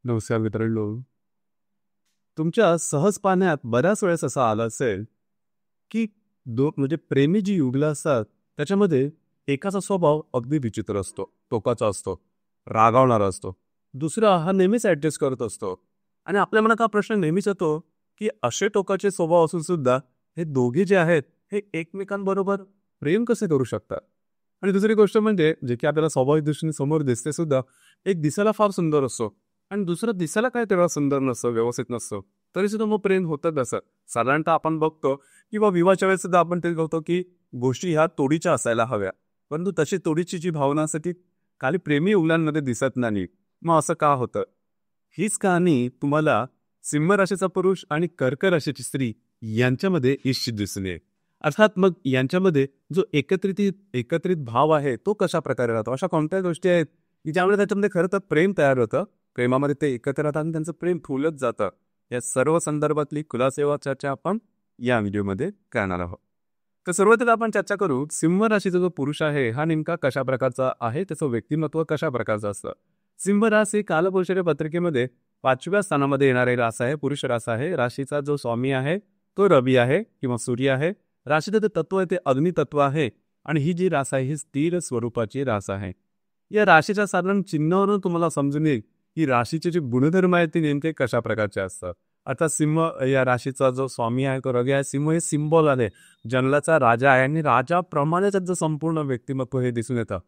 नमस्कार मित्रांनो. तुमच्या सहज पाहण्यात बऱ्याच वेळेस असं आलं असेल, की म्हणजे प्रेमी जी युगलं असतात, त्याच्यामध्ये एकाचा स्वभाव अगदी विचित्र असतो, टोकाचा असतो, रागावणारा असतो. दुसरा हा नेहमीच ॲडजस्ट करत असतो. आणि आपल्या मनात हा प्रश्न नेहमीच येतो, की असे टोकाचे स्वभाव असून सुद्धा हे दोघे जे आहेत, हे एकमेकांबरोबर प्रेम कसे करू शकतात? आणि दुसरी गोष्ट म्हणजे, जे की आपल्याला स्वाभाविक दृष्टीने समोर दिसते सुद्धा, एक दिसायला फार सुंदर असतो आणि दुसरं दिसायला काय तेवढा सुंदर नसतं, व्यवस्थित नसतं. तरी सुद्धा मग प्रेम होतं तसं. साधारणतः आपण बघतो किंवा विवाहाच्या वेळेस सुद्धा आपण तेच बघतो, की गोष्टी ह्या तोडीच्या असायला हव्या. परंतु तशी तोडीची जी भावना असते ती खाली प्रेमी मुलांमध्ये दिसत नाही. मग असं का होतं? हीच कहाणी तुम्हाला सिंह राशीचा पुरुष आणि कर्क राशीची स्त्री यांच्यामध्ये निश्चित दिसून येईल. अर्थात मग यांच्यामध्ये जो एकत्रित भाव आहे तो कशा प्रकारे राहतो? अशा कोणत्या गोष्टी आहेत की ज्यामुळे त्याच्यामध्ये खरं तर प्रेम तयार होतं. प्रेमामध्ये ते एकत्र राहतात आणि त्यांचं प्रेम फुलत जातं. या सर्व संदर्भातली खुलासेवा चर्चा आपण या व्हिडिओमध्ये करणार आहोत. तर सुरुवातीला आपण चर्चा करू, सिंह राशीचा जो पुरुष आहे हा नेमका कशा प्रकारचा आहे, त्याचं व्यक्तिमत्व कशा प्रकारचं असतं. सिंह रास ही कालपुरुषाच्या पत्रिकेमध्ये 5व्या स्थानामध्ये येणारी रास आहे, पुरुष रास आहे. राशीचा जो स्वामी आहे तो रवी आहे किंवा सूर्य आहे. राशीचं जे तत्व आहे ते अग्नी तत्व आहे आणि ही जी रास आहे ही स्थिर स्वरूपाची रास आहे. या राशीच्या साधारण चिन्हावरून तुम्हाला समजून येईल की राशीचे जे गुणधर्म आहेत ते नेमके कशा प्रकारचे असतात. आता सिंह या राशीचा जो स्वामी आहे तो रवी आहे. सिंह हे सिम्बॉल आहे, जंगलाचा राजा आहे आणि राजाप्रमाणे त्यांचं संपूर्ण व्यक्तिमत्व हे दिसून येतं.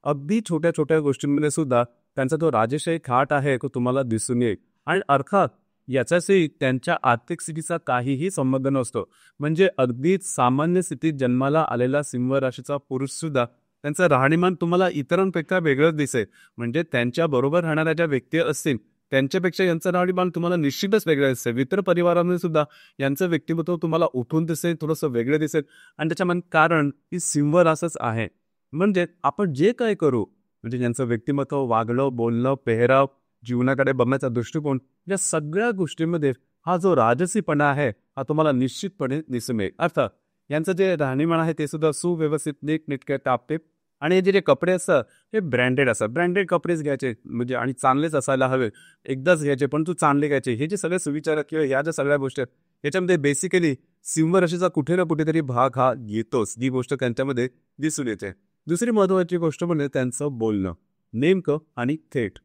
अगदी छोट्या छोट्या गोष्टींमध्ये सुद्धा त्यांचा जो राजेशाही खाट आहे तो तुम्हाला दिसून येईल. आणि अर्थात याच्याशी त्यांच्या आर्थिक स्थितीचा काहीही संबंध नसतो. म्हणजे अगदीच सामान्य स्थितीत जन्माला आलेला सिंह राशीचा पुरुष सुद्धा त्यांचं राहणीमान तुम्हाला इतरांपेक्षा वेगळंच दिसेल. म्हणजे त्यांच्या बरोबर राहणाऱ्या ज्या व्यक्ती असतील त्यांच्यापेक्षा यांचं राहणीमान तुम्हाला निश्चितच वेगळं दिसेल. मित्र परिवारामध्ये सुद्धा यांचं व्यक्तिमत्व तुम्हाला उठून दिसेल, थोडंसं वेगळं दिसेल. आणि त्याच्यामध्ये कारण ही सिंह रासच आहे. म्हणजे आपण जे काय करू, म्हणजे ज्यांचं व्यक्तिमत्व, वागणं, बोलणं, पेहराव, जीवनाकडे बघण्याचा दृष्टिकोन, या सगळ्या गोष्टींमध्ये हा जो राजसीपणा आहे हा तुम्हाला निश्चितपणे दिसून येईल. अर्थात यांचं जे राहणीमान आहे ते सुद्धा सुव्यवस्थित, नीटनेटके, टापटीप. आणि हे जे कपडे असतात हे ब्रँडेड असतात. ब्रँडेड कपडेच घ्यायचे म्हणजे आणि चांगलेच असायला हवे. एकदाच घ्यायचे पण तू चांगले घ्यायचे. हे जे सगळे सुविचार किंवा ह्या ज्या सगळ्या गोष्टी आहेत याच्यामध्ये बेसिकली सिंह राशीचा कुठे ना कुठेतरी भाग हा येतोच. ही गोष्ट त्यांच्यामध्ये दिसून येते. दुसरी महत्वाची गोष्ट म्हणजे त्यांचं बोलणं नेमकं आणि थेट.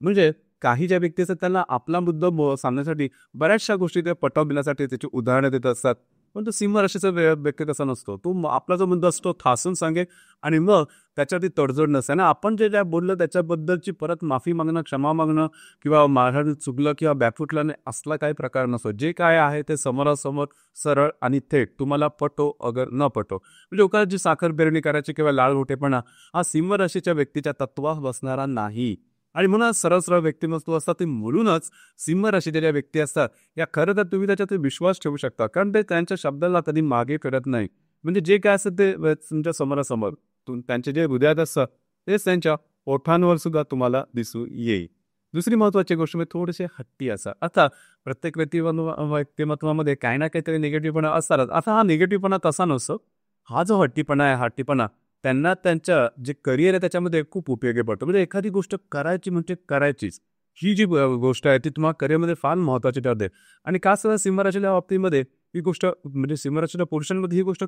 म्हणजे काही ज्या व्यक्ती असतात त्यांना आपला मुद्दा सांगण्यासाठी बऱ्याचशा गोष्टी ते पटवण्यासाठी त्याची उदाहरणं देत असतात. पण तो सिंह राशीचा व्यक्ती तसा नसतो. तो आपला जो मुद्दा असतो ठासून सांगेल आणि मग त्याच्यावरती तडजोड नसते ना. आपण जे ज्या बोललं त्याच्याबद्दलची परत माफी मागणं, क्षमा मागणं किंवा माझ्याकडून चुकलं किंवा बॅकफुटलं नाही असला काही प्रकार नसतो. जे काय आहे ते समोरासमोर सरळ आणि थेट, तुम्हाला पटो अगर न पटो. म्हणजे लोकांची साखर पेरणी करायची किंवा लाळ मोठेपणा हा सिंह राशीच्या व्यक्तीच्या तत्वावर बसणारा नाही. आणि म्हणून सरळ सरळ व्यक्तिमत्व असतात ते. म्हणूनच सिंह राशीच्या ज्या व्यक्ती असतात या खरं तर तुम्ही त्याच्यात विश्वास ठेवू शकता, कारण ते त्यांच्या शब्दाला कधी मागे करत नाही. म्हणजे जे काय असतं ते तुमच्या समोरासमोर त्यांचे जे हृदयात असतं तेच त्यांच्या ओठांवर सुद्धा तुम्हाला दिसू येईल. दुसरी महत्वाची गोष्ट म्हणजे थोडेसे हट्टी असतात. आता प्रत्येक व्यक्तिमत्वामध्ये काही ना काहीतरी निगेटिव्हपणा असतातच. आता हा निगेटिव्हपणा तसा नसतो. हा जो हट्टीपणा त्यांना त्यांच्या जे करिअर आहे त्याच्यामध्ये खूप उपयोगी पडतो. म्हणजे एखादी गोष्ट करायची म्हणजे करायचीच. ही जी गोष्ट आहे ती तुम्हाला करिअरमध्ये फार महत्त्वाची ठरते. आणि खास सिंह राशीच्या बाबतीमध्ये ही गोष्ट म्हणजे सिंह राशीच्या पुरुषांमध्ये ही गोष्ट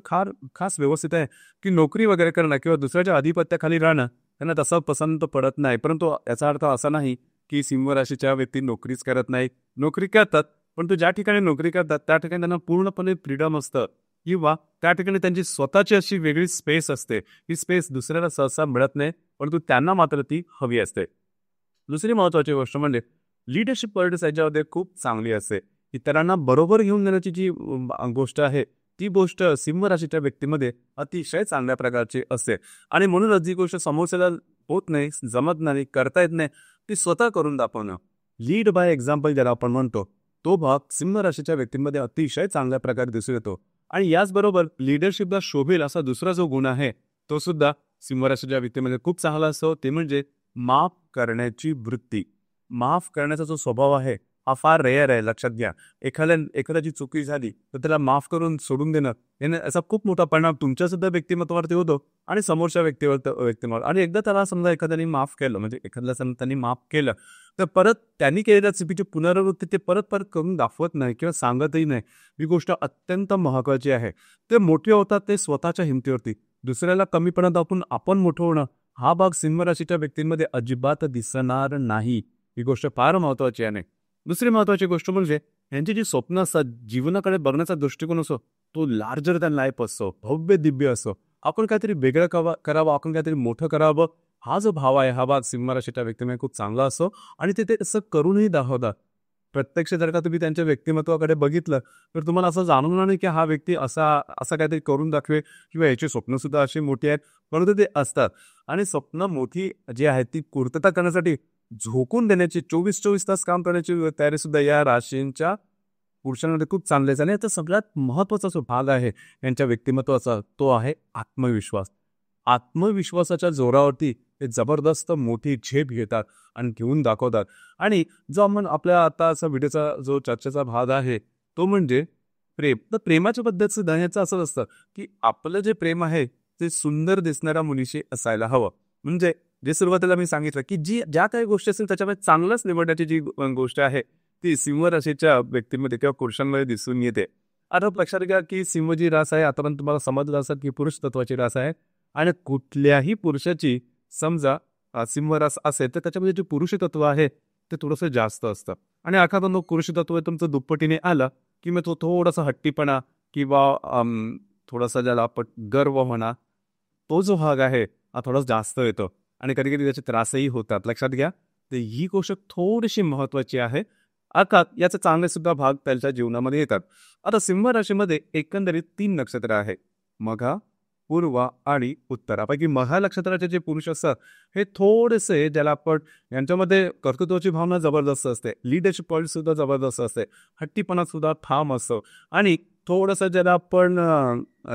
खास व्यवस्थित आहे की नोकरी वगैरे करणं किंवा दुसऱ्याच्या आधिपत्याखाली राहणं त्यांना तसं पसंत पडत नाही. परंतु याचा अर्थ असा नाही की सिंह राशीच्या व्यक्ती नोकरीच करत नाही. नोकरी करतात, परंतु ज्या ठिकाणी नोकरी करतात त्या ठिकाणी त्यांना पूर्णपणे फ्रीडम असतं किंवा त्या ठिकाणी त्यांची स्वतःची अशी वेगळी स्पेस असते. ही स्पेस दुसऱ्याला सहसा मिळत नाही, परंतु त्यांना मात्र ती हवी असते. दुसरी महत्त्वाची गोष्ट म्हणजे लीडरशिप क्वालिटीज याच्यामध्ये खूप चांगली असते. इतरांना बरोबर घेऊन जाण्याची जी गोष्ट आहे ती गोष्ट सिंह राशीच्या व्यक्तीमध्ये अतिशय चांगल्या प्रकारची असते. आणि म्हणूनच जी गोष्ट समोरच्याला होत नाही, जमत नाही, करता येत नाही, ती स्वतः करून दाखवणं, लीड बाय एक्झाम्पल ज्याला आपण म्हणतो, तो भाग सिंह राशीच्या व्यक्तीमध्ये अतिशय चांगल्या प्रकारे दिसून येतो. आणि याचबरोबर लिडरशिपला शोभेल असा दुसरा जो गुण आहे तो सुद्धा सिंह राशीच्या व्यक्तीमध्ये खूप चांगला असतो. ते म्हणजे माफ करण्याची वृत्ती. माफ करण्याचा जो स्वभाव आहे हा फार रेअर आहे, लक्षात घ्या. एखाद्याची चुकी झाली तर त्याला माफ करून सोडून देणं याने असा खूप मोठा परिणाम तुमच्या सुद्धा व्यक्तिमत्वावरती होतो आणि समोरच्या व्यक्तीवर. आणि एकदा त्याला समजा एखाद्याने माफ केलं, म्हणजे एखाद्याला समजा त्यांनी माफ केलं, तर परत त्यांनी केलेल्या चुकीची पुनरावृत्ती ते परत परत करून दाखवत नाही किंवा सांगतही नाही. ही गोष्ट अत्यंत महत्वाची आहे. ते मोठे होतात ते स्वतःच्या हिमतीवरती. दुसऱ्याला कमीपणा दाखवून आपण मोठं होणं, हा भाग सिंह राशीच्या व्यक्तींमध्ये अजिबात दिसणार नाही. ही गोष्ट फार महत्वाची आहे. दुसरी महत्वाची गोष्ट म्हणजे यांची जी स्वप्न असतात, जीवनाकडे बघण्याचा दृष्टिकोन असो, तो लार्जर दॅन लाईफ असतो, भव्य दिव्य असो. आपण काहीतरी वेगळं करावं, आपण काहीतरी मोठं करावं, हा जो भाव आहे, हा भाग सिंह राशीच्या व्यक्तीमध्ये खूप चांगला असतो आणि ते तसं करूनही दाखवतात. प्रत्यक्ष जर का तुम्ही त्यांच्या व्यक्तिमत्वाकडे बघितलं तर तुम्हाला असं जाणवणार नाही की हा व्यक्ती असा असा काहीतरी करून दाखवे किंवा याची स्वप्न सुद्धा अशी मोठी आहेत, परंतु ते असतात. आणि स्वप्न मोठी जी आहेत ती पूर्तता करण्यासाठी झोकून देण्याची 24-24 तास काम करण्याची तयारी सुद्धा या राशींच्या पुरुषांमध्ये खूप चांगली आहे. आणि आता सगळ्यात महत्वाचा जो भाग आहे यांच्या व्यक्तिमत्वाचा, तो आहे आत्मविश्वास. आत्मविश्वासाच्या जोरावरती ते जबरदस्त मोठी झेप घेतात आणि घेऊन दाखवतात. आणि जो आपण आपल्या आता असा व्हिडिओचा जो चर्चेचा भाग आहे तो म्हणजे प्रेम. तर प्रेमाच्या बद्दलचं ध्यानाचं असं असतं की आपलं जे प्रेम आहे ते सुंदर दिसणाऱ्या मुलीशी असायला हवं. म्हणजे जे सुरुवातीला मी सांगितलं की ज्या काही गोष्टी असतील त्याच्यामध्ये चांगलंच निवडण्याची जी गोष्ट आहे ती सिंह राशीच्या व्यक्तींमध्ये किंवा पुरुषांमध्ये दिसून येते. आता लक्षात घ्या की सिंह जी रास आहे, आता पण तुम्हाला समजलं असं की पुरुष तत्वाची रास आहे. आणि कुठल्याही पुरुषाची समजा सिंह रास असेल तर त्याच्यामध्ये जे पुरुष तत्व आहे ते थोडंसं जास्त असतं. आणि एखादं पुरुष तत्व तुमचं दुप्पटीने आलं की मग तो थोडासा हट्टीपणा किंवा थोडासा ज्याला आपण गर्व म्हणा, तो जो भाग आहे हा थोडा जास्त येतो आणि कधी कधी त्याचे त्रासही होतात. लक्षात घ्या, तर ही गोष्ट थोडीशी महत्वाची आहे. अर्थात याचे चांगले सुद्धा भाग त्यांच्या जीवनामध्ये येतात. आता सिंह राशीमध्ये एकंदरीत 3 नक्षत्र आहे, मघा, पूर्वा आणि उत्तरापैकी मघा नक्षत्राचे जे पुरुष असतात हे थोडेसे, ज्याला आपण यांच्यामध्ये कर्तृत्वाची भावना जबरदस्त असते, लिडरशिप पॉईंट सुद्धा जबरदस्त असते, हट्टीपणा सुद्धा ठाम असतो आणि थोडंसं ज्याला आपण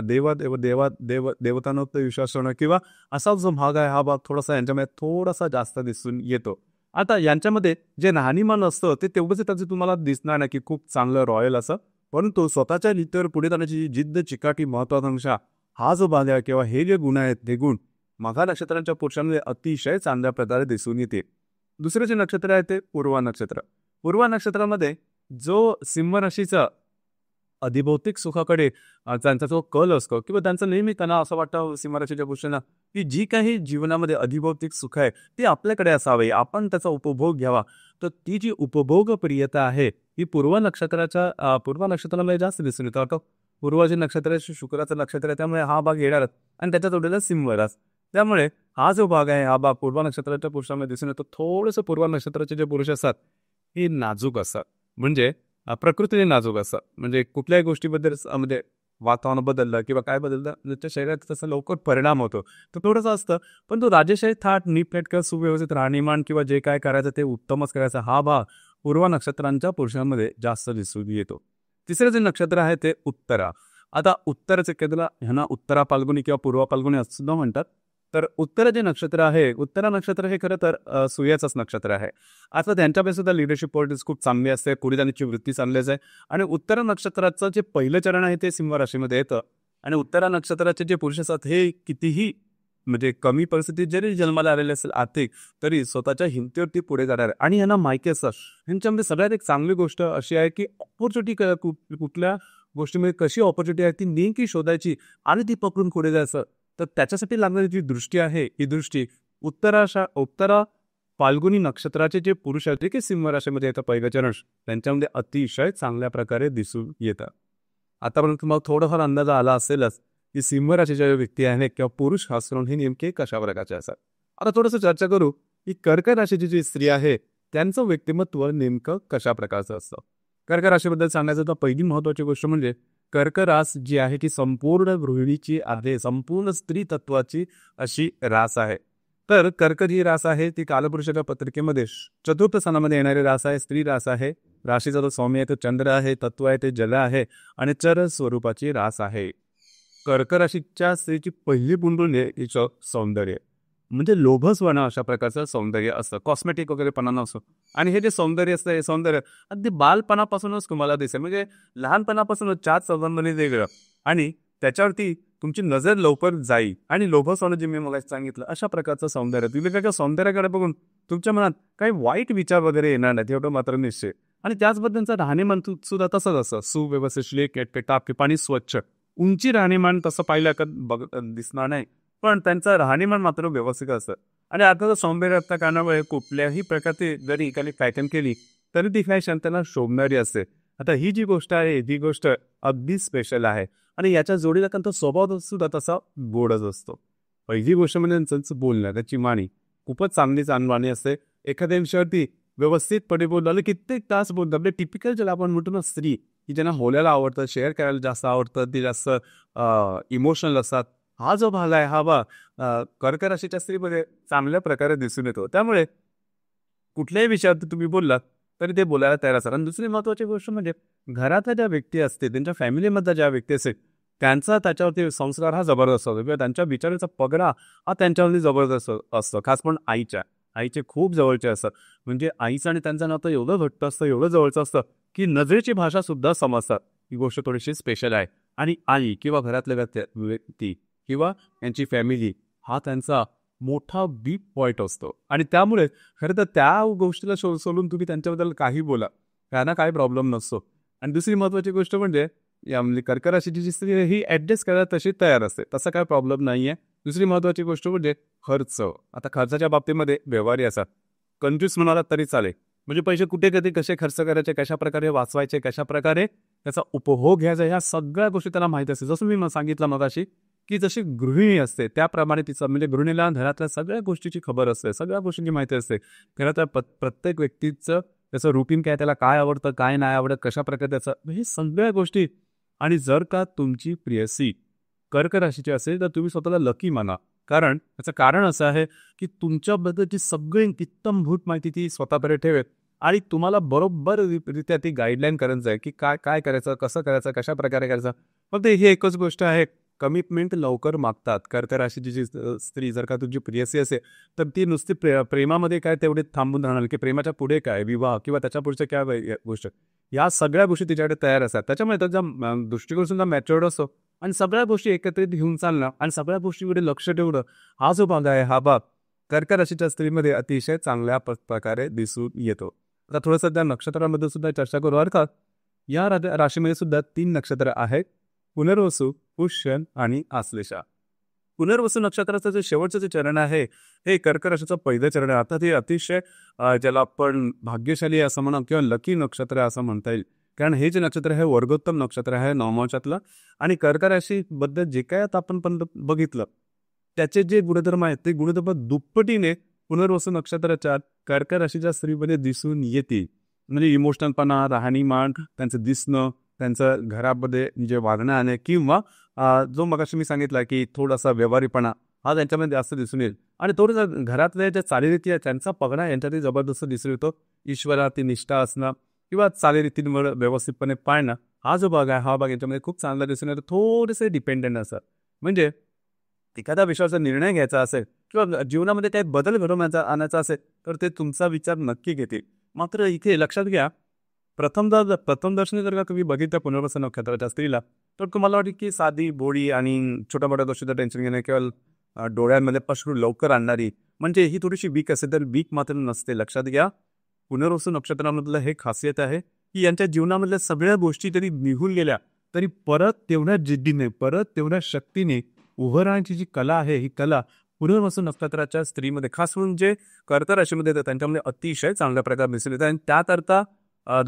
देवतांवर विश्वास ठेवणं किंवा असा जो भाग आहे हा भाग थोडासा यांच्यामध्ये थोडासा जास्त दिसून येतो. आता यांच्यामध्ये जे राहणीमान असतं ते तेवढंच त्याचं तुम्हाला दिसणार नाही की खूप चांगलं रॉयल असं, परंतु स्वतःच्या रीतीवर पुढे जाण्याची जिद्द, चिकाटी, महत्वाकांक्षा, हा जो भाग आहे किंवा हे जे गुण आहेत ते गुण मघा नक्षत्रांच्या पुरुषांमध्ये अतिशय चांगल्या प्रकारे दिसून येते. दुसरे जे नक्षत्र आहे ते पूर्वा नक्षत्र. पूर्वा नक्षत्रामध्ये जो सिंह राशीचा अधिभौतिक सुखाकडे त्यांचा जो कल असतो किंवा त्यांचं नेहमी त्यांना असं वाटतं सिंह राशीच्या पुरुषांना की जी काही जीवनामध्ये अधिभौतिक सुख आहे ते आपल्याकडे असावे, आपण त्याचा उपभोग घ्यावा. तर ती जी उपभोगप्रियता आहे ही पूर्व नक्षत्रामध्ये जास्त दिसून येतं. आता पूर्वाचे नक्षत्र शुक्राचं नक्षत्र आहे, त्यामुळे हा भाग येणारच आणि त्याच्या जोडलेला सिंह रास. त्यामुळे हा जो भाग आहे हा भाग पूर्व नक्षत्राच्या पुरुषांमध्ये दिसून येतो. थोडंसं पूर्व नक्षत्राचे जे पुरुष असतात हे नाजूक असतात, म्हणजे प्रकृतीने नाजूक असतात. म्हणजे कुठल्याही गोष्टीबद्दल म्हणजे वातावरण बदललं किंवा काय बदललं त्याच्या शरीरात तसा लवकर परिणाम होतो, तर थोडंसं असतं. पण तो राजेशाही थाट, नीटनेटकं, सुव्यवस्थित राहणीमान किंवा जे काय करायचं ते उत्तमच करायचं, हा भाग पूर्व नक्षत्रांच्या पुरुषांमध्ये जास्त दिसून येतो. तिसरं जे नक्षत्र आहे ते उत्तरा. आता उत्तराचे केंद्र ह्यांना उत्तरा फाल्गुनी किंवा पूर्वा फाल्गुनी असं सुद्धा म्हणतात. तर उत्तरा जे नक्षत्र आहे, उत्तरा नक्षत्र हे खरं तर सूर्याचंच नक्षत्र आहे. आता त्यांच्याकडे सुद्धा लिडरशिप क्वालिटीज खूप चांगली असते, पुढे जाण्याची वृत्ती चांगलीच आहे. आणि उत्तरा नक्षत्राचं जे पहिलं चरण आहे ते सिंह राशीमध्ये येतं. आणि उत्तरा नक्षत्राचे जे पुरुष असतात हे कितीही म्हणजे कमी परिस्थितीत जरी जन्माला आलेले असेल आर्थिक, तरी स्वतःच्या हिमतीवरती पुढे जाणार आहे. आणि यांना माहिती असतं. ह्यांच्यामध्ये सगळ्यात एक चांगली गोष्ट अशी आहे की ऑपॉर्च्युनिटी कुठल्या गोष्टीमध्ये कशी ऑपॉर्च्युनिटी आहे ती नेमकी शोधायची आणि ती पकडून पुढे जायचं. तर त्याच्यासाठी लागणारी जी दृष्टी आहे ही दृष्टी उत्तरा फाल्गुनी नक्षत्राचे जे पुरुष आहेत की सिंह राशीमध्ये येतं पहिलं चरण, त्यांच्यामध्ये अतिशय चांगल्या प्रकारे दिसून येतं. आतापर्यंत तुम्हाला थोडाफार अंदाज आला असेलच की सिंह राशीच्या व्यक्ती आहे किंवा पुरुष हसरून हे नेमके कशा प्रकारचे असतात. आता थोडंसं चर्चा करू की कर्क राशीची जी स्त्री आहे त्यांचं व्यक्तिमत्व नेमकं कशा प्रकारचं असतं. कर्क राशीबद्दल सांगायचं तर पहिली महत्वाची गोष्ट म्हणजे कर्क रास जी आहे ती संपूर्ण गृहिणीची आहे, संपूर्ण स्त्री तत्वाची अशी रास आहे. तर कर्क जी रास आहे ती कालपुरुषाच्या पत्रिकेमध्ये चतुर्थ स्थानामध्ये येणारी रास आहे, स्त्री रास आहे. राशीचा जो स्वामी आहे तो चंद्र आहे, तत्व आहे ते जल आहे आणि चर स्वरूपाची रास आहे. कर्क राशीच्या स्त्रीची पहिली गुण म्हणजे तिचं सौंदर्य. म्हणजे लोभसवाणं अशा प्रकारचं सौंदर्य असतं, कॉस्मेटिक वगैरेपणा नसतो. आणि हे जे सौंदर्य असतं हे सौंदर्य अगदी बालपणापासूनच तुम्हाला दिसेल, म्हणजे लहानपणापासूनच चार चौघांमध्ये वेगळं, आणि त्याच्यावरती तुमची नजर लवकर जाईल. आणि लोभसवाणं जे मी मगाशी सांगितलं अशा प्रकारचं सौंदर्य, तुम्ही त्याच्या सौंदर्याकडे बघून तुमच्या मनात काही वाईट विचार वगैरे येणार नाहीत, एवढं मात्र निश्चय. आणि त्याचबद्दलचं राहणीमान सुद्धा तसंच असतं, सुव्यवस्थित श्लेक टापटीप आणि स्वच्छ. उंची राहणीमान तसं पाहिलं का दिसणार नाही, पण त्यांचं राहणीमान मात्र व्यवस्थित असतं. आणि आता सौंदर्याच्या कारणामुळे कुठल्याही प्रकारची जरी एकाने फॅशन केली तरी ती फॅशन त्यांना शोभणारी असते. आता ही जी गोष्ट आहे ही गोष्ट अगदी स्पेशल आहे. आणि याच्या जोडीला त्यांचा स्वभाव सुद्धा तसा गोडच असतो. पहिली गोष्ट म्हणजे त्यांचं बोलणं, त्याची वाणी खूपच चांगली वाणी असते. एखाद्या विषयावरती व्यवस्थितपणे बोललं कित्येक तास बोलतात. आपले टिपिकल ज्याला आपण म्हणतो ना, स्त्री की ज्यांना बोलायला आवडतं, शेअर करायला जास्त आवडतं, ते जास्त इमोशनल असतात. हा जो भाग आहे हा कर्क राशीच्या स्त्रीमध्ये चांगल्या प्रकारे दिसून येतो. त्यामुळे कुठल्याही विषयावर तुम्ही बोललात तरी ते बोलायला तयार असतात. आणि दुसरी महत्त्वाची गोष्ट म्हणजे घरातल्या ज्या व्यक्ती असते, त्यांच्या फॅमिलीमधल्या ज्या व्यक्ती असतील, त्यांचा त्याच्यावरती संस्कार हा जबरदस्त असतो किंवा त्यांच्या विचाराचा पगडा हा त्यांच्यावरती जबरदस्त असतो. खास पण आईचे खूप जवळचे असतात. म्हणजे आईचं आणि त्यांचं नातं एवढं घट्ट असतं, एवढं जवळचं असतं की नजरेची भाषा सुद्धा समजतात. ही गोष्ट थोडीशी स्पेशल आहे. आणि आई किंवा घरातल्या व्यक्ती किंवा यांची फॅमिली हा त्यांचा मोठा वीक पॉईंट असतो. आणि त्यामुळे खरं तर त्या गोष्टीला सोडून तुम्ही त्यांच्याबद्दल काही बोला, त्यांना काही प्रॉब्लेम नसतो. आणि दुसरी महत्त्वाची गोष्ट म्हणजे या म्हणजे कर्क राशीची जी स्त्री आहे ही ॲडजस्ट करायला तशी तयार असते, तसा काय प्रॉब्लेम नाही आहे. दुसरी महत्त्वाची गोष्ट म्हणजे खर्च. आता खर्चाच्या बाबतीमध्ये व्यवहारी असतात, कंजूस म्हणाला तरी चालेल. म्हणजे पैसे कुठे कधी कसे खर्च करायचे, कशा प्रकारे वाचवायचे, कशा प्रकारे त्याचा उपभोग घ्यायचा, ह्या सगळ्या गोष्टी त्यांना माहीत असते. जसं मी सांगितलं मगाशी की जशी गृहिणी असते त्याप्रमाणे तिचं म्हणजे गृहिणीला घरातल्या सगळ्या गोष्टीची खबर असते, सगळ्या गोष्टींची माहिती असते. घरातल्या प्रत्येक व्यक्तीचं त्याचं रुटीन काय, त्याला काय आवडतं, काय नाही आवडत, कशा प्रकारे त्याचं, हे सगळ्या गोष्टी. आणि जर का तुमची प्रियसी कर्क राशीची असेल तर तुम्ही स्वतःला लकी माना. कारण त्याचं कारण असं आहे की तुमच्याबद्दलची सगळी इत्तमभूत माहिती ती स्वतःकडे ठेवेल आणि तुम्हाला बरोबर रित्या ती गाईडलाईन करायचं आहे की काय काय करायचं, कसं करायचं, कशा प्रकारे करायचं. फक्त ही एकच गोष्ट आहे, कमिटमेंट लवकर मागतात. कर्क राशीची जी स्त्री जर का तुमची प्रियसी असेल तर ती नुसती प्रेमामध्ये काय तेवढे थांबून राहणार की प्रेमाच्या पुढे काय विवाह किंवा त्याच्या पुढच्या काय गोष्ट, या सगळ्या गोष्टी तिच्याकडे तयार असतात. त्याच्यामुळे त्याचा दृष्टिकोन सुद्धा मॅच्युअर्ड असतो आणि सगळ्या गोष्टी एकत्रित घेऊन चालणं आणि सगळ्या गोष्टीकडे लक्ष ठेवणं, हा जो भाग आहे हा भाग कर्क राशीच्या स्त्रीमध्ये अतिशय चांगल्या प्रकारे दिसून येतो. आता थोडंसं त्या नक्षत्रामध्ये सुद्धा चर्चा करू. अर्थात या राशीमध्ये सुद्धा 3 नक्षत्र आहेत, पुनर्वसू, पुष्य आणि आश्लेषा. पुनर्वसू नक्षत्राचं जे शेवटचं जे चरण आहे हे कर्क राशीचं पहिलं चरण आहे. अर्थात हे अतिशय ज्याला आपण भाग्यशाली असं म्हणा किंवा लकी नक्षत्र आहे असं म्हणता येईल. कारण हे जे नक्षत्र आहे वर्गोत्तम नक्षत्र आहे नवमांशातलं. आणि कर्क राशीबद्दल जे काय आता आपण बघितलं त्याचे जे गुणधर्म आहेत ते गुणधर्म दुप्पटीने पुनर्वसू नक्षत्राच्या कर्क राशीच्या स्त्रीमध्ये दिसून येतील. म्हणजे इमोशनलपणा, राहणीमान, त्यांचं दिसणं, त्यांचं घरामध्ये जे वागणं आहे किंवा जो मगाशी मी सांगितला की थोडासा व्यवहारीपणा हा त्यांच्यामध्ये जास्त दिसून येईल. आणि थोडंसं घरातल्या ज्या चालीरीती आहेत त्यांचा पगडा यांच्यातही जबरदस्त दिसून येतो. ईश्वराती निष्ठा असणं किंवा चालीरीतींवर व्यवस्थितपणे पाळणं, हा जो भाग आहे हा भाग यांच्यामध्ये खूप चांगला दिसून येतो. थोडेसे डिपेंडंट असतात. म्हणजे एखाद्या विषयाचा निर्णय घ्यायचा असेल किंवा जीवनामध्ये काही बदल घडवून आणायचा असेल तर ते तुमचा विचार नक्की घेतील. मात्र इथे लक्षात घ्या, प्रथमदर्शनी जर का तुम्ही बघितलं पुनर्वसू नक्षत्राच्या स्त्रीला तर तुम्हाला वाटेल की साधी, भोळी आणि छोट्या मोठ्या गोष्टीचं टेन्शन घेणं किंवा डोळ्यांमध्ये पश्रू लवकर आणणारी, म्हणजे ही थोडीशी वीक असेल तर वीक मात्र नसते. लक्षात घ्या, पुनर्वसू नक्षत्रामधलं हे खासियत आहे की यांच्या जीवनामधल्या सगळ्या गोष्टी जरी निघून गेल्या तरी परत तेवढ्या जिद्दीने, परत तेवढ्या शक्तीने उभं राहण्याची जी कला आहे ही कला पुनर्वसू नक्षत्राच्या स्त्रीमध्ये, खास करून जे कर्क राशीमध्ये येतात त्यांच्यामध्ये अतिशय चांगल्या प्रकारे दिसून येतात. आणि त्याकरता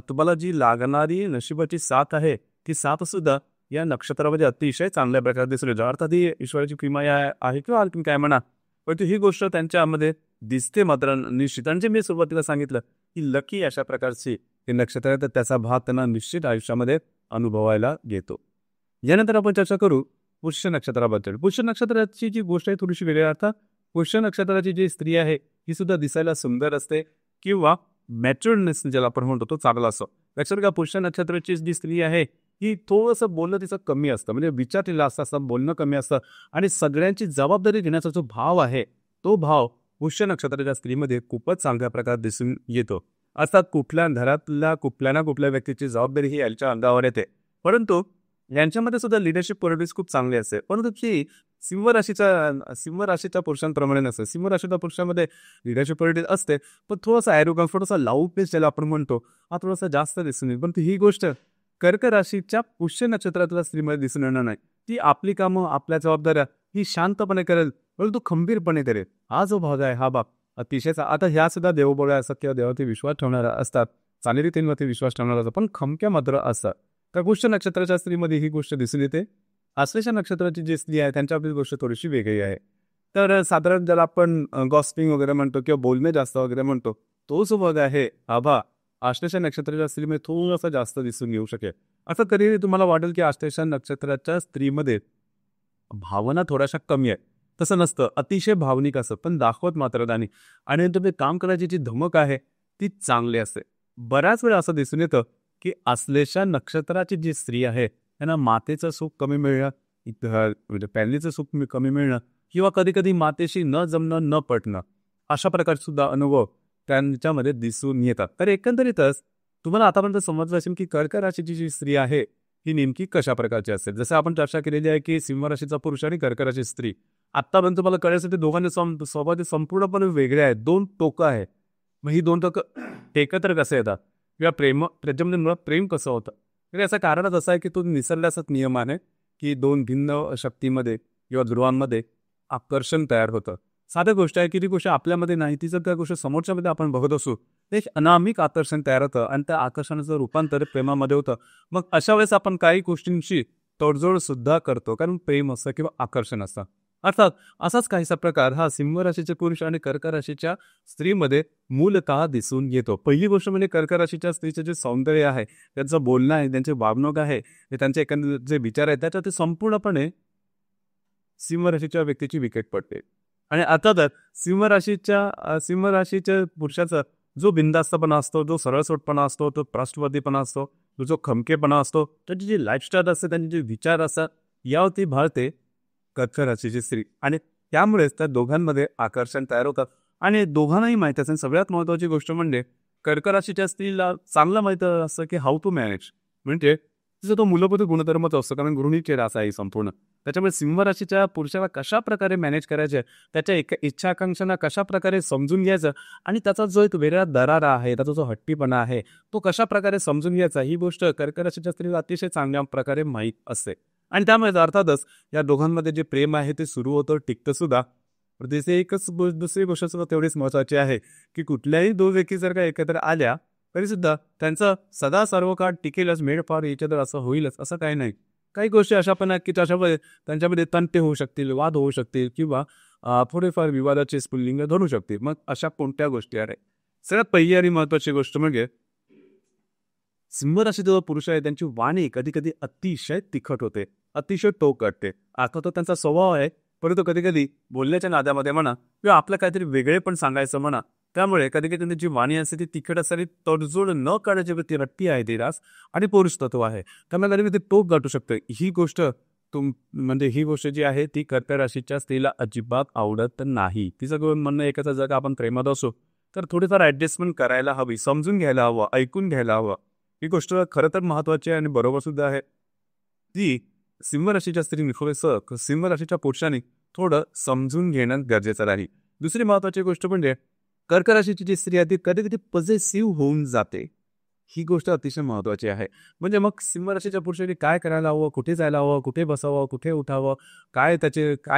तुम्हाला जी लागणारी नशिबाची साथ आहे ती साथ सुद्धा या नक्षत्रामध्ये अतिशय चांगल्या प्रकारे दिसून येते. अर्थात ही ईश्वराची किमया आहे किंवा आणखी काय म्हणा, पण ही गोष्ट त्यांच्यामध्ये दिसते मात्र निश्चित. आणि जे मी सुरुवातीला सांगितलं की लकी अशा प्रकारची हे नक्षत्र आहे तर त्याचा भाग त्यांना निश्चित आयुष्यामध्ये अनुभवायला घेतो. यानंतर आपण चर्चा करू पुष्य नक्षत्राबद्दल. पुष्य नक्षत्राची जी गोष्ट आहे थोडीशी वेगळी. अर्थात पुष्य नक्षत्राची जी स्त्री आहे ही सुद्धा दिसायला सुंदर असते किंवा मॅच्युअर्डनेस ज्याला आपण म्हणतो तो चांगला असतो. लक्षात घ्या, पुष्य नक्षत्राची जी स्त्री आहे ही थोडंसं बोलणं तिचं कमी असतं, म्हणजे विचार तिला असं बोलणं कमी असतं आणि सगळ्यांची जबाबदारी घेण्याचा जो भाव आहे तो भाव पुष्य नक्षत्राच्या स्त्रीमध्ये खूपच चांगल्या प्रकारे दिसून येतो. अर्थात कुठल्या घरातल्या कुठल्या ना कुठल्या व्यक्तीची जबाबदारी ही यांच्या अंगावर येते, परंतु यांच्यामध्ये सुद्धा लिडरशिप क्वालिटीज खूप चांगली असते. परंतु ती सिंह राशीच्या पुरुषांप्रमाणे नसते. सिंह राशीच्या पुरुषांमध्ये लिडरशिप क्वालिटी असते, पण थोडासा ॲरोगन्स, थोडासा लाऊडनेस ज्याला आपण म्हणतो, हा थोडासा जास्त दिसून येईल. परंतु ही गोष्ट कर्क राशीच्या पुष्य नक्षत्रातल्या स्त्रीमध्ये दिसून येणार नाही. ती आपली कामं, आपल्या जबाबदाऱ्या ही शांतपणे करेल, परंतु खंबीरपणे करेल. हा जो भाग आहे, हा भाग अतिशय आता ह्या सुद्धा देवबोळ्या असतात किंवा देवावरती विश्वास ठेवणाऱ्या असतात, चालीरीतींवरती विश्वास ठेवणारा असतात, पण खमक्या मात्र असतात. तर पुष्य नक्षत्राच्या स्त्रीमध्ये ही गोष्ट दिसून येते. आश्लेषा नक्षत्राची जी स्त्री आहे त्यांच्याबद्दल गोष्ट थोडीशी वेगळी आहे. तर साधारण ज्याला आपण गॉसिपिंग वगैरे म्हणतो किंवा बोलणे जास्त वगैरे म्हणतो, तो जो भाग आहे आभा आश्लेषा नक्षत्राच्या स्त्रीमध्ये थोडासा जास्त दिसून येऊ शकेल. असं कधीही तुम्हाला वाटेल की आश्लेषा नक्षत्राच्या स्त्रीमध्ये भावना थोड्याशा कमी आहे, तसं नसतं. अतिशय भावनिक असतं, पण दाखवत मात्र नाही. आणि तुम्ही काम करायची जी धमक आहे ती चांगली असते. बऱ्याच वेळा असं दिसून येतं की आश्लेषा नक्षत्राची जी स्त्री आहे त्यांना मातेचं सुख कमी मिळणं, म्हणजे फॅमिलीचं सुख कमी मिळणं, किंवा कधी कधी मातेशी न जमणं, न पटणं, अशा प्रकारचे सुद्धा अनुभव त्यांच्यामध्ये दिसून येतात. तर एकंदरीतच तुम्हाला आतापर्यंत समजलं असेल की कर्क राशीची जी स्त्री आहे ही नेमकी कशा प्रकारची असेल. जसं आपण चर्चा केलेली आहे की सिंह राशीचा पुरुष आणि कर्क राशीची स्त्री, आतापर्यंत तुम्हाला कळण्यासाठी दोघांचे स्वभाव संपूर्णपणे वेगळे आहेत. दोन टोकं आहेत. मग ही दोन टोकं एकत्र कसे येतात किंवा त्याच्यामध्ये मुळात प्रेम कसं होतं, तर याचं कारणच असं आहे की तो निसर्गाचाच नियम आहे की दोन भिन्न शक्तीमध्ये किंवा ध्रुवांमध्ये आकर्षण तयार होतं. साधी गोष्ट आहे की ती गोष्ट आपल्यामध्ये नाही, ती जर त्या गोष्ट समोरच्यामध्ये आपण बघत असू, ते एक अनामिक आकर्षण तयार होतं आणि त्या आकर्षणाचं रूपांतर प्रेमामध्ये होतं. मग अशा वेळेस आपण काही गोष्टींशी तडजोड सुद्धा करतो, कारण प्रेम असतं किंवा आकर्षण असतं. अर्थात असाच काहीसा प्रकार हा सिंह राशीचे पुरुष आणि कर्क राशीच्या स्त्रीमध्ये मूलतः दिसून येतो. पहिली गोष्ट म्हणजे कर्क राशीच्या स्त्रीचे जे सौंदर्य आहे, त्यांचं बोलणं आहे, त्यांचे वागणूक आहे, त्यांचे एकंदर जे विचार आहेत, त्याच्यात ते संपूर्णपणे सिंह राशीच्या व्यक्तीची विकेट पडते. आणि अर्थातच सिंह राशीच्या पुरुषाचा जो बिनधास्तपणा असतो, जो सरळसोटपणा असतो, तो ट्रस्टवर्दीपणा असतो, जो खमकेपणा असतो, त्याची जी लाईफस्टाईल असते, त्यांचे जे विचार असतात, यावरती भाळते कर्क राशीची स्त्री. आणि त्यामुळेच त्या दोघांमध्ये आकर्षण तयार होतात. आणि दोघांनाही माहीत असेल, सगळ्यात महत्त्वाची गोष्ट म्हणजे कर्क राशीच्या स्त्रीला चांगलं माहीत असतं की हाऊ टू मॅनेज, म्हणजे तिचा तो मूलभूत गुणधर्मच असतो, कारण गृहिणीची रास आहे संपूर्ण. त्याच्यामुळे सिंह राशीच्या पुरुषाला कशा प्रकारे मॅनेज करायचे, त्याच्या इच्छा आकांक्षांना कशा प्रकारे समजून घ्यायचं, आणि त्याचा जो एक वेगळा दरारा आहे, त्याचा जो हट्टीपणा आहे, तो कशा प्रकारे समजून घ्यायचा, ही गोष्ट कर्क राशीच्या स्त्रीला अतिशय चांगल्या प्रकारे माहीत असते. आणि त्यामुळे अर्थातच या दोघांमध्ये जे प्रेम आहे ते सुरू होतं, टिकतं सुद्धा. दुसरी गोष्ट सुद्धा तेवढीच महत्त्वाची आहे की कुठल्याही दोन व्यक्ती जर का एकत्र आल्या तरी सुद्धा त्यांचं सदा सर्व काळ टिकेलच, मेड फॉर इच अदर असं होईलच असं काही नाही. काही गोष्टी अशा पण आहेत की त्याच्यामध्ये त्यांच्यामध्ये तंटे होऊ शकतील, वाद होऊ शकतील, किंवा थोडेफार विवादाचे स्फुल्लिंग धरू शकतील. मग अशा कोणत्या गोष्टी आहेत? सगळ्यात पहिली आणि महत्त्वाची गोष्ट म्हणजे सिंह राशीचा पुरुष आहे त्यांची वाणी कधी कधी अतिशय तिखट होते, अतिशय टोक काढते. आता तो त्यांचा स्वभाव आहे, परंतु कधी कधी बोलण्याच्या नाद्यामध्ये म्हणा किंवा आपलं काहीतरी वेगळे पण सांगायचं म्हणा, त्यामुळे कधी कधी त्यांची जी वाणी असते ती तिखट असते, तडजोड न करण्याची वृत्ती रट्टी आहे ती रास आणि पुरुष तत्व आहे, त्यामुळे कधी कधी टोक गाठू शकतं. ही गोष्ट म्हणजे ही गोष्ट जी आहे ती कर्क राशीच्या स्त्रीला अजिबात आवडत नाही. तिचं म्हणणं एकच, जर का आपण प्रेमात असो तर थोडीफार ऍडजस्टमेंट करायला हवी, समजून घ्यायला हवं, ऐकून घ्यायला हवं. ही गोष्ट खरं तर महत्वाची आहे आणि बरोबर सुद्धा आहे. ती सिंह राशीच्या स्त्रीने थोडंसं सिंह राशीच्या पुरुषाने थोडं समजून घेणं गरजेचं राहील. दुसरी महत्वाची गोष्ट म्हणजे कर्क राशीची जी स्त्री आहे ती कधी कधी पॉझिटिव्ह होऊन जाते. ही गोष्ट अतिशय महत्वाची आहे. म्हणजे मग सिंह राशीच्या पुरुषाने काय करायला हवं, कुठे जायला हवं, कुठे बसावं, कुठे उठावं, काय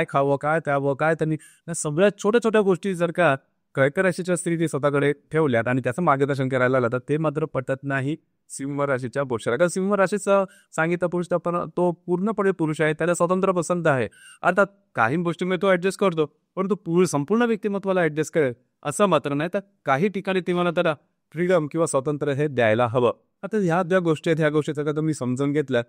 खावं, काय प्यावं, काय त्यांनी, या सगळ्या छोट्या छोट्या गोष्टी जर का कर्क राशीच्या स्त्रीने स्वतःकडे ठेवल्यात आणि त्याचं मार्गदर्शन करायला लागलं, तर ते मात्र पटत नाही सिंह राशीच्या पुरुषाला. कारण सिंह राशीचा सांगितलं पुरुष तो पूर्णपणे पुरुष आहे, त्याला स्वतंत्र पसंत आहे. अर्थात काही गोष्टींमध्ये तो ऍडजस्ट करतो, परंतु संपूर्ण व्यक्तिमत्वाला ऍडजस्ट करेल असं मात्र नाही. तर काही ठिकाणी तुम्हाला त्याला फ्रीडम किंवा स्वातंत्र्य हे द्यायला हवं. आता ह्या ज्या गोष्टी आहेत, ह्या गोष्टी जर का तुम्ही समजून घेतल्या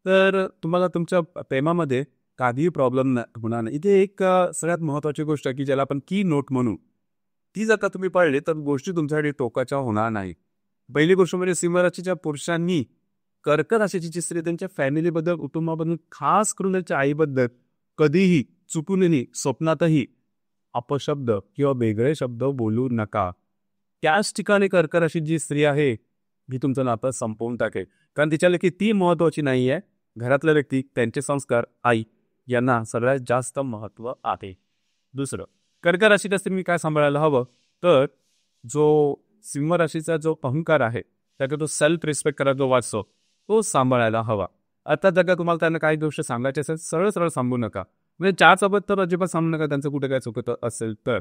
तर तुम्हाला तुमच्या प्रेमामध्ये काहीही प्रॉब्लेम होणार नाही. इथे एक सगळ्यात महत्वाची गोष्ट की ज्याला आपण की नोट म्हणू, ती जर का तुम्ही पाळली तर गोष्टी तुमच्यासाठी टोकाच्या होणार नाही. पहिली गोष्ट म्हणजे सिंह राशीच्या पुरुषांनी कर्क राशीची स्त्री त्यांच्या फॅमिलीबद्दल, कुटुंबाबद्दल, खास करून त्यांच्या आईबद्दल कधीही चुकूनही स्वप्नातही अपशब्द किंवा वेगळे शब्द बोलू नका. त्याच ठिकाणी कर्क राशीत जी स्त्री आहे ही तुमचं नातं संपवून टाकेल, कारण तिच्यापैकी ती महत्वाची नाही आहे. घरातल्या व्यक्ती, त्यांचे संस्कार, आई यांना सगळ्यात जास्त महत्त्व आहे. दुसरं, कर्क राशीच्या स्त्रीने काय सांभाळायला हवं, तर जो सिंह राशीचा जो अहंकार आहे, त्याचा तो सेल्फ रिस्पेक्ट करायला जो वाचतो, तो सांभाळायला हवा. आता जर का तुम्हाला त्यांना काही गोष्ट सांगायची असेल, सरळ सरळ सांगू नका. म्हणजे चारसोबत तर अजिबात सांगू नका, त्यांचं कुठे काय चुकत असेल तर.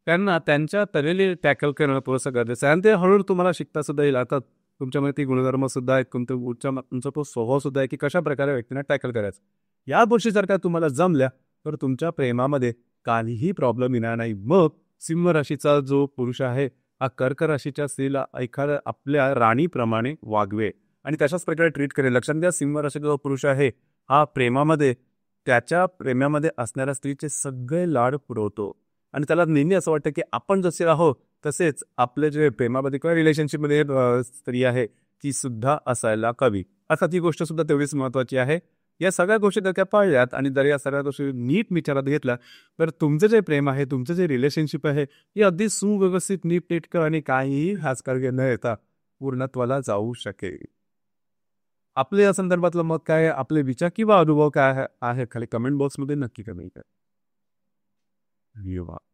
त्यांना त्यांच्या तऱ्हेने टॅकल करणं थोडंसं गरजेचं आहे, आणि ते हळूहळू तुम्हाला शिकता सुद्धा येईल. आता तुमच्यामध्ये ती गुणधर्म सुद्धा आहेत, तुमचा तो स्वभाव सुद्धा आहे की कशा प्रकारे व्यक्तींना टॅकल करायचं. या गोष्टी जर का तुम्हाला जमल्या तर तुमच्या प्रेमामध्ये काहीही प्रॉब्लेम येणार नाही. मग सिंह राशीचा जो पुरुष आहे हा कर्क राशीच्या स्त्रीला एखाद्या आपल्या राणीप्रमाणे वागवे आणि तशाच प्रकारे ट्रीट करेल. लक्षात घ्या, सिंह राशीचा जो पुरुष आहे हा प्रेमामध्ये त्याच्या प्रेमामध्ये असणाऱ्या स्त्रीचे सगळे लाड पुरवतो आणि त्याला नेहमी असं वाटतं की आपण जसे आहोत तसेच आपले जे प्रेमामध्ये किंवा रिलेशनशिपमध्ये स्त्री आहे ती सुद्धा असायला हवी. अर्थात ही गोष्ट सुद्धा तेवढीच महत्त्वाची आहे. या सगळ्या गोष्टी जर का पाळल्यात आणि जर या सगळ्या गोष्टी नीट विचारात घेतल्या तर तुमचं जे प्रेम आहे, तुमचं जे रिलेशनशिप आहे हे अगदी सुव्यवस्थित, नीटनेटकं आणि काहीही हाचकारगे न येता पूर्णत्वाला जाऊ शकेल. आपले या संदर्भातलं मत काय आहे, आपले विचार किंवा अनुभव काय आहे खाली कमेंट बॉक्समध्ये नक्की कमेंट करा. धन्यवाद.